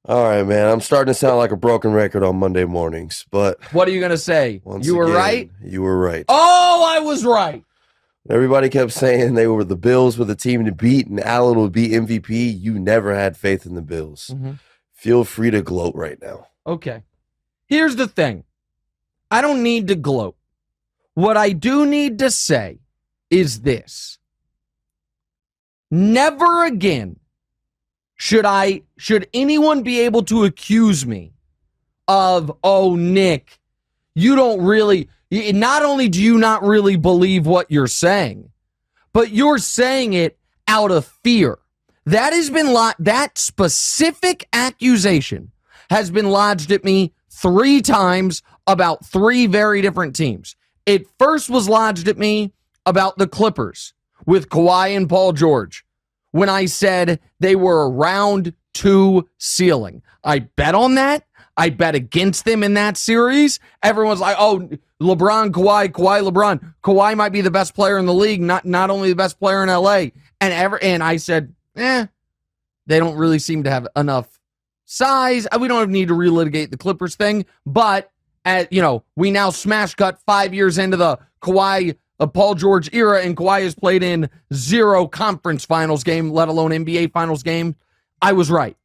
All right, man. I'm starting to sound like a broken record on Monday mornings, but What are you going to say? once You were again, right? You were right. Oh, I was right. Everybody kept saying they were the Bills with a team to beat and Allen would be MVP. You never had faith in the Bills. Feel free to gloat right now. Okay. Here's the thing. I don't need to gloat. What I do need to say is this. Never again should anyone be able to accuse me of, oh, Nick, you don't really, not only do you not really believe what you're saying, but you're saying it out of fear. That has been that specific accusation has been lodged at me 3 times about 3 very different teams. It first was lodged at me about the Clippers with Kawhi and Paul George when I said they were a round 2 ceiling. I bet on that. I bet against them in that series. Everyone's like, oh, LeBron, Kawhi, LeBron. Kawhi might be the best player in the league, not only the best player in LA. And I said, they don't really seem to have enough size. We don't need to relitigate the Clippers thing, but we now smash cut 5 years into the Kawhi Paul George era, and Kawhi has played in 0 conference finals game, let alone NBA finals game. I was right.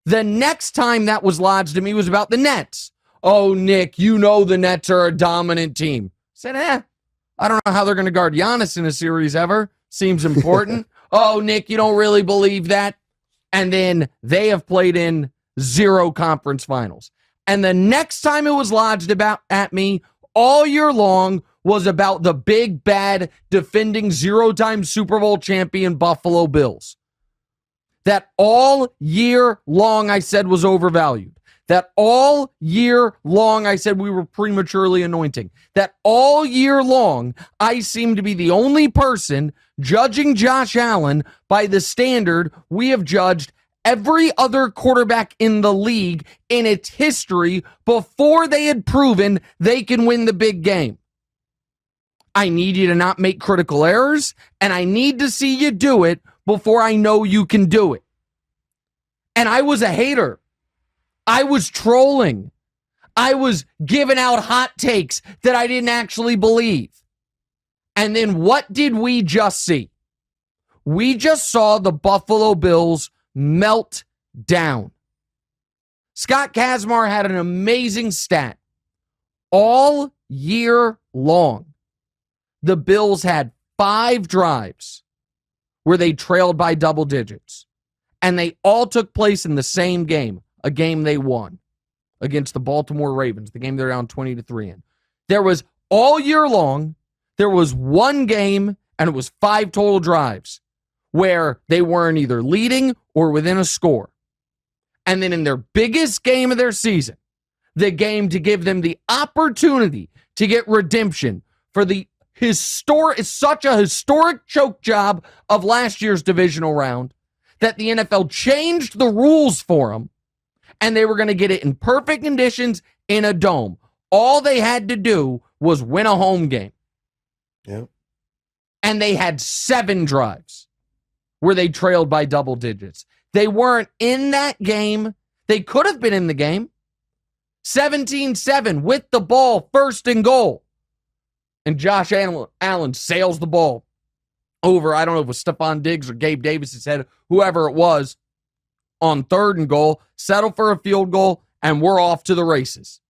The next time that was lodged to me was about the Nets. Oh, Nick, you know the Nets are a dominant team. I said, I don't know how they're going to guard Giannis in a series ever. Seems important. Oh, Nick, you don't really believe that? And then they have played in 0 conference finals. And the next time it was lodged at me all year long was about the big, bad, defending 0-time Super Bowl champion Buffalo Bills. That all year long I said was overvalued. That all year long I said we were prematurely anointing. That all year long I seem to be the only person judging Josh Allen by the standard we have judged every other quarterback in the league in its history before they had proven they can win the big game. I need you to not make critical errors, and I need to see you do it before I know you can do it. And I was a hater. I was trolling. I was giving out hot takes that I didn't actually believe. And then what did we just see? We just saw the Buffalo Bills melt down. Scott Kazmar had an amazing stat. All year long, the Bills had 5 drives where they trailed by double digits. And they all took place in the same game, a game they won against the Baltimore Ravens, the game they're down 20-3 in. There was all year long, there was 1 game, and it was 5 total drives where they weren't either leading or within a score. And then in their biggest game of their season, the game to give them the opportunity to get redemption for the such a historic choke job of last year's divisional round that the NFL changed the rules for them, and they were going to get it in perfect conditions in a dome. All they had to do was win a home game. Yep. And they had 7 drives where they trailed by double digits. They weren't in that game. They could have been in the game. 17-7 with the ball, first and goal. And Josh Allen sails the ball over, I don't know if it was Stephon Diggs or Gabe Davis's head, whoever it was, on 3rd and goal, settle for a field goal, and we're off to the races.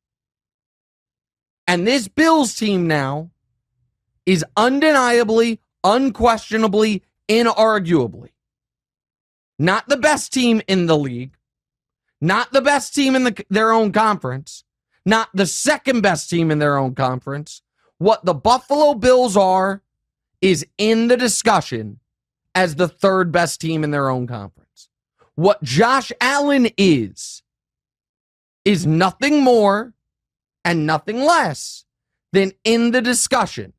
And this Bills team now is undeniably, unquestionably, inarguably not the best team in the league, not the best team in their own conference, not the second best team in their own conference. What the Buffalo Bills are is in the discussion as the 3rd best team in their own conference. What Josh Allen is nothing more and nothing less than in the discussion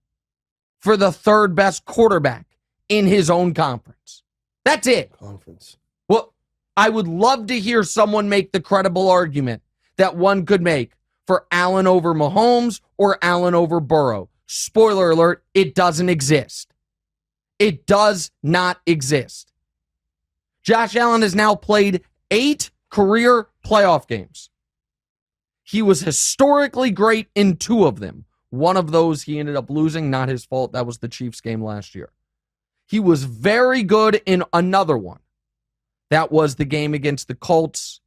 for the 3rd best quarterback in his own conference. That's it. Conference. Well, I would love to hear someone make the credible argument that one could make for Allen over Mahomes or Allen over Burrow. Spoiler alert, it doesn't exist. It does not exist. Josh Allen has now played 8 career playoff games. He was historically great in 2 of them. One of those he ended up losing, not his fault. That was the Chiefs game last year. He was very good in another one. That was the game against the Colts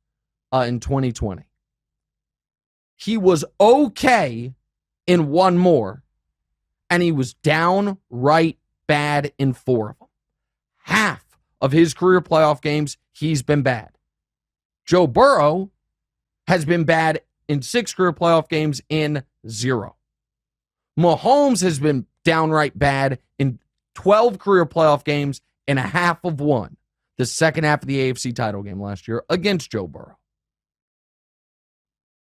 in 2020. He was okay in 1 more, and he was downright bad in 4 of them. Half of his career playoff games, he's been bad. Joe Burrow has been bad in 6 career playoff games in 0. Mahomes has been downright bad in 12 career playoff games in a half of 1. The second half of the AFC title game last year against Joe Burrow.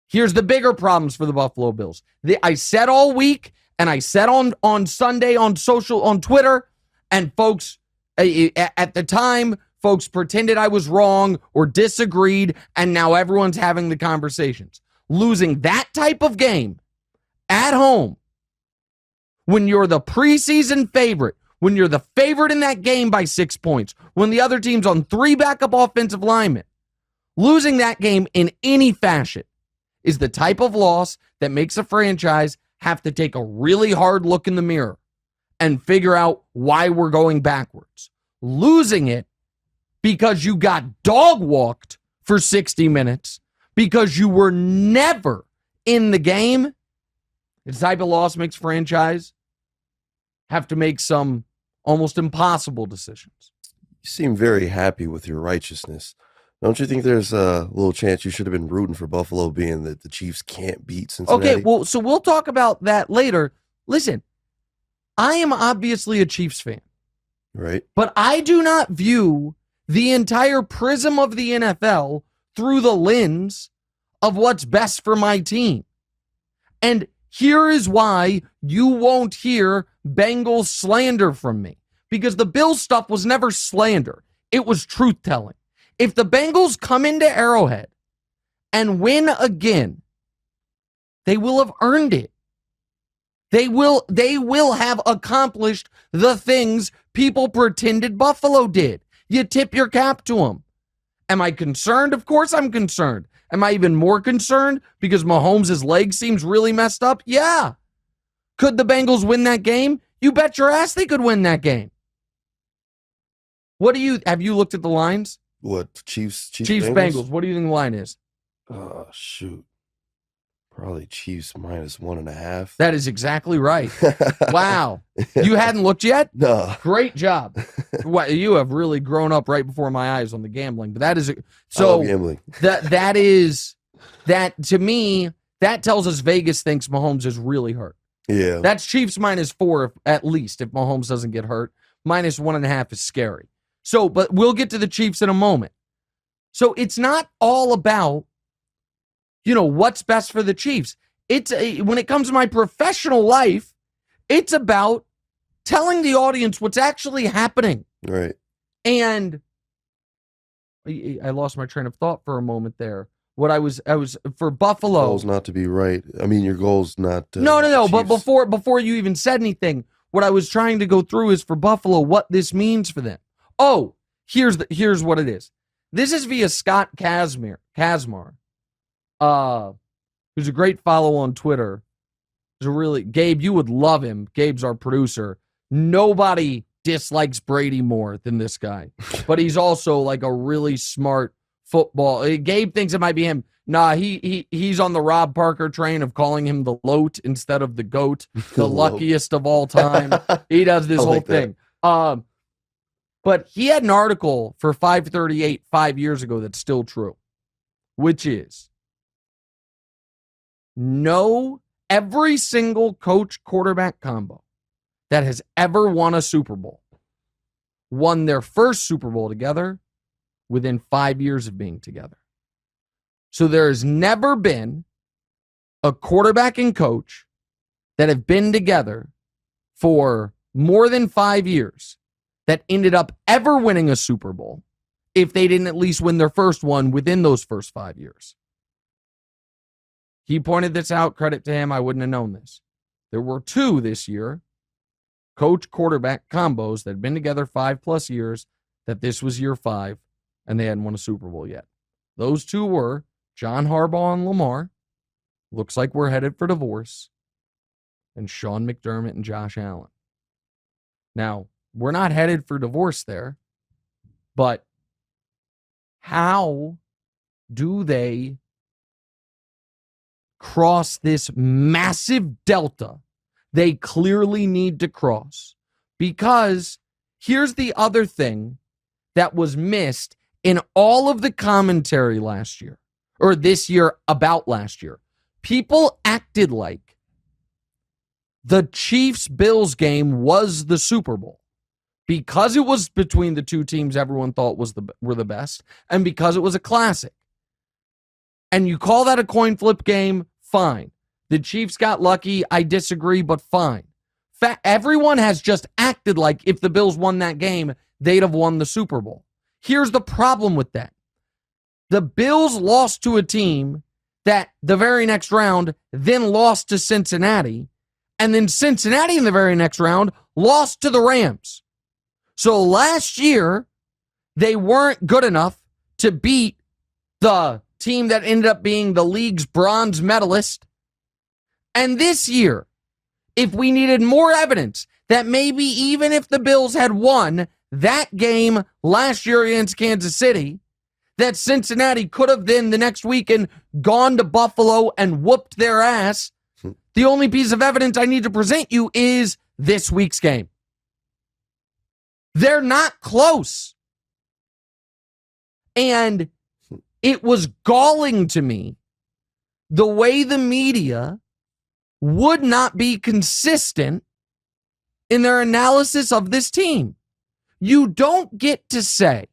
Here's the bigger problems for the Buffalo Bills. I said all week, and I said on Sunday on Twitter, and folks, at the time, folks pretended I was wrong or disagreed, and now everyone's having the conversations. Losing that type of game at home, when you're the preseason favorite, when you're the favorite in that game by 6 points, when the other team's on 3 backup offensive linemen, losing that game in any fashion is the type of loss that makes a franchise have to take a really hard look in the mirror and figure out why we're going backwards. Losing it because you got dog walked for 60 minutes, because you were never in the game, the type of loss makes franchise have to make some almost impossible decisions. You seem very happy with your righteousness. Don't you think there's a little chance you should have been rooting for Buffalo, being that the Chiefs can't beat Cincinnati? Okay, well, so we'll talk about that later. Listen, I am obviously a Chiefs fan. Right. But I do not view the entire prism of the NFL through the lens of what's best for my team. And here is why you won't hear Bengals slander from me. Because the Bills stuff was never slander. It was truth-telling. If the Bengals come into Arrowhead and win again, they will have earned it. They will have accomplished the things people pretended Buffalo did. You tip your cap to them. Am I concerned? Of course I'm concerned. Am I even more concerned because Mahomes' leg seems really messed up? Yeah. Could the Bengals win that game? You bet your ass they could win that game. Have you looked at the lines? What, Chiefs Bengals. What do you think the line is? Oh, shoot. Probably Chiefs -1.5. That is exactly right. Wow. You hadn't looked yet? No. Great job. You have really grown up right before my eyes on the gambling. But that is I love gambling. that to me, that tells us Vegas thinks Mahomes is really hurt. Yeah. That's Chiefs -4 at least if Mahomes doesn't get hurt. -1.5 is scary. So, but we'll get to the Chiefs in a moment. So it's not all about, what's best for the Chiefs. When it comes to my professional life, it's about telling the audience what's actually happening. Right. And I lost my train of thought for a moment there. What I was for Buffalo. Goal's not to be right. I mean, your goal's not. No. But before you even said anything, what I was trying to go through is for Buffalo what this means for them. Oh, here's what it is. This is via Scott Kazmar, who's a great follow on Twitter. Gabe, you would love him. Gabe's our producer. Nobody dislikes Brady more than this guy, but he's also like a really smart football. Gabe thinks it might be him. Nah, he's on the Rob Parker train of calling him the Loat instead of the GOAT, the luckiest of all time. He does this whole thing. But he had an article for 538 5 years ago that's still true, which is every single coach-quarterback combo that has ever won a Super Bowl won their first Super Bowl together within 5 years of being together. So there has never been a quarterback and coach that have been together for more than 5 years that ended up ever winning a Super Bowl if they didn't at least win their first one within those first 5 years. He pointed this out. Credit to him. I wouldn't have known this. There were 2 this year, coach-quarterback combos that had been together 5+ years, that this was year 5, and they hadn't won a Super Bowl yet. Those two were John Harbaugh and Lamar. Looks like we're headed for divorce. And Sean McDermott and Josh Allen. Now, we're not headed for divorce there, but how do they cross this massive delta they clearly need to cross? Because here's the other thing that was missed in all of the commentary last year, or this year about last year. People acted like the Chiefs-Bills game was the Super Bowl because it was between the two teams everyone thought were the best, and because it was a classic. And you call that a coin flip game, fine. The Chiefs got lucky, I disagree, but fine. Everyone has just acted like if the Bills won that game, they'd have won the Super Bowl. Here's the problem with that. The Bills lost to a team that the very next round then lost to Cincinnati, and then Cincinnati in the very next round lost to the Rams. So last year, they weren't good enough to beat the team that ended up being the league's bronze medalist. And this year, if we needed more evidence that maybe even if the Bills had won that game last year against Kansas City, that Cincinnati could have then the next weekend gone to Buffalo and whooped their ass, the only piece of evidence I need to present you is this week's game. They're not close. And it was galling to me the way the media would not be consistent in their analysis of this team. You don't get to say,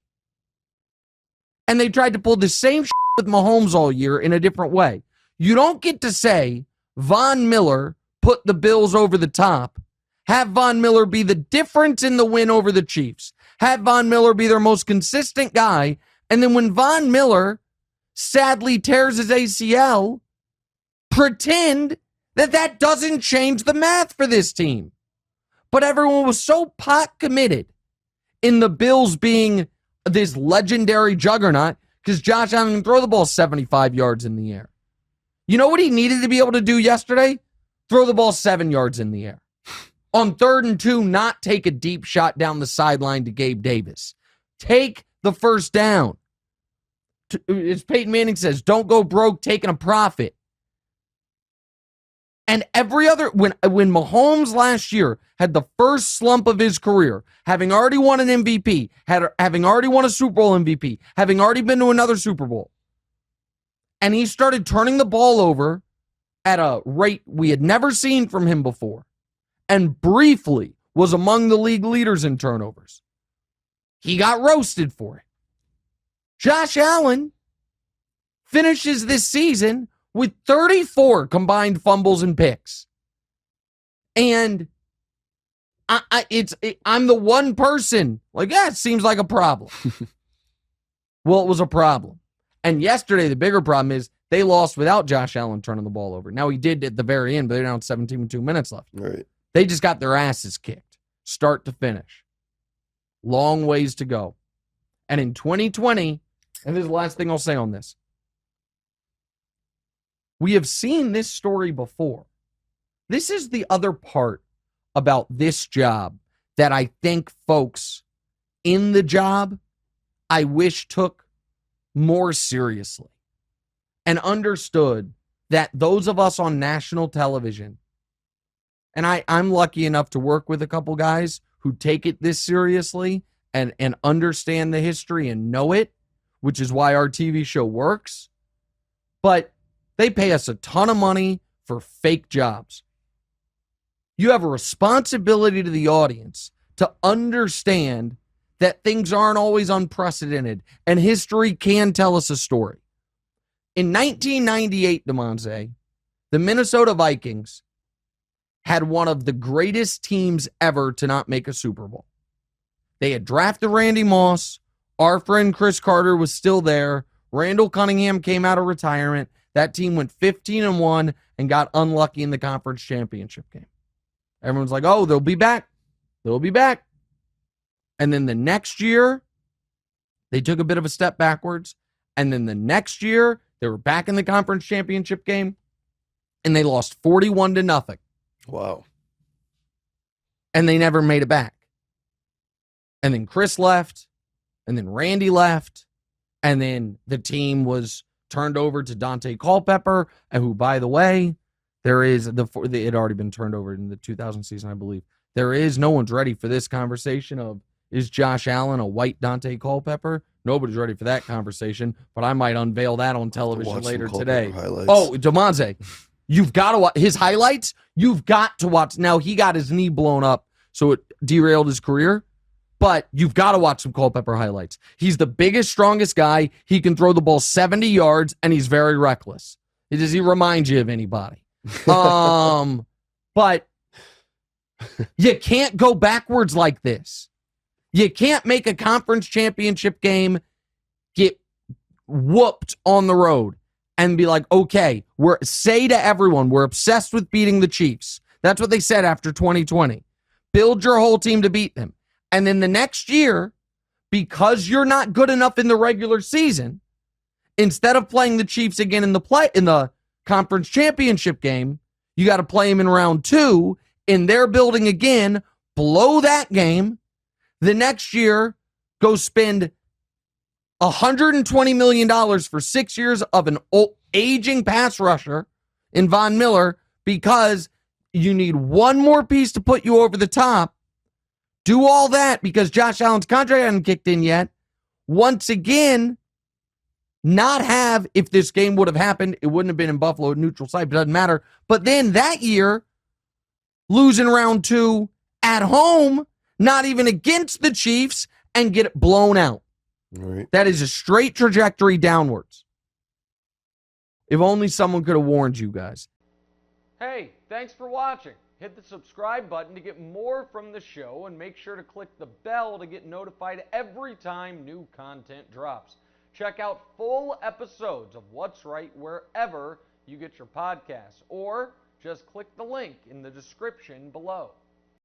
and they tried to pull the same shit with Mahomes all year in a different way. You don't get to say Von Miller put the Bills over the top, have Von Miller be the difference in the win over the Chiefs, have Von Miller be their most consistent guy, and then when Von Miller sadly tears his ACL, pretend that doesn't change the math for this team. But everyone was so pot committed in the Bills being this legendary juggernaut because Josh Allen can throw the ball 75 yards in the air. You know what he needed to be able to do yesterday? Throw the ball 7 yards in the air. On 3rd and 2, not take a deep shot down the sideline to Gabe Davis. Take the first down. As Peyton Manning says, don't go broke taking a profit. And every other, when Mahomes last year had the first slump of his career, having already won an MVP, having already won a Super Bowl MVP, having already been to another Super Bowl, and he started turning the ball over at a rate we had never seen from him before, and briefly was among the league leaders in turnovers, he got roasted for it. Josh Allen finishes this season with 34 combined fumbles and picks. And I'm the one person, like, yeah, it seems like a problem. Well, it was a problem. And yesterday, the bigger problem is they lost without Josh Allen turning the ball over. Now, he did at the very end, but they're down 17 with 2 minutes left. Right. They just got their asses kicked, start to finish. Long ways to go. And in 2020, and this is the last thing I'll say on this, we have seen this story before. This is the other part about this job that I think folks in the job, I wish took more seriously and understood that those of us on national television, and I'm lucky enough to work with a couple guys who take it this seriously and understand the history and know it, which is why our TV show works. But they pay us a ton of money for fake jobs. You have a responsibility to the audience to understand that things aren't always unprecedented and history can tell us a story. In 1998, Damonza, the Minnesota Vikings had one of the greatest teams ever to not make a Super Bowl. They had drafted Randy Moss. Our friend Chris Carter was still there. Randall Cunningham came out of retirement. That team went 15-1 and got unlucky in the conference championship game. Everyone's like, oh, they'll be back. They'll be back. And then the next year, they took a bit of a step backwards, And then the next year, they were back in the conference championship game, and they lost 41-0. Wow. And they never made it back. And then Chris left, and then Randy left, and then the team was turned over to Dante Culpepper, and who, by the way, it had already been turned over in the 2000 season, I believe. No one's ready for this conversation of, is Josh Allen a white Dante Culpepper? Nobody's ready for that conversation, but I might unveil that on television later today. Oh, Damonza, you've got to watch his highlights. You've got to watch. Now, he got his knee blown up, so it derailed his career, but you've got to watch some Culpepper highlights. He's the biggest, strongest guy. He can throw the ball 70 yards, and he's very reckless. Does he remind you of anybody? But you can't go backwards like this. You can't make a conference championship game, get whooped on the road, and be like, okay, say to everyone, we're obsessed with beating the Chiefs. That's what they said after 2020. Build your whole team to beat them. And then the next year, because you're not good enough in the regular season, instead of playing the Chiefs again in the conference championship game, you got to play them in round 2 in their building again, blow that game. The next year, go spend $120 million for 6 years of an aging pass rusher in Von Miller because you need one more piece to put you over the top. Do all that because Josh Allen's contract hasn't kicked in yet. Once again, if this game would have happened, it wouldn't have been in Buffalo, neutral site, but it doesn't matter. But then that year, losing round 2 at home, not even against the Chiefs, and get it blown out. Right. That is a straight trajectory downwards. If only someone could have warned you guys. Hey, thanks for watching. Hit the subscribe button to get more from the show, and make sure to click the bell to get notified every time new content drops. Check out full episodes of What's Right wherever you get your podcasts, or just click the link in the description below.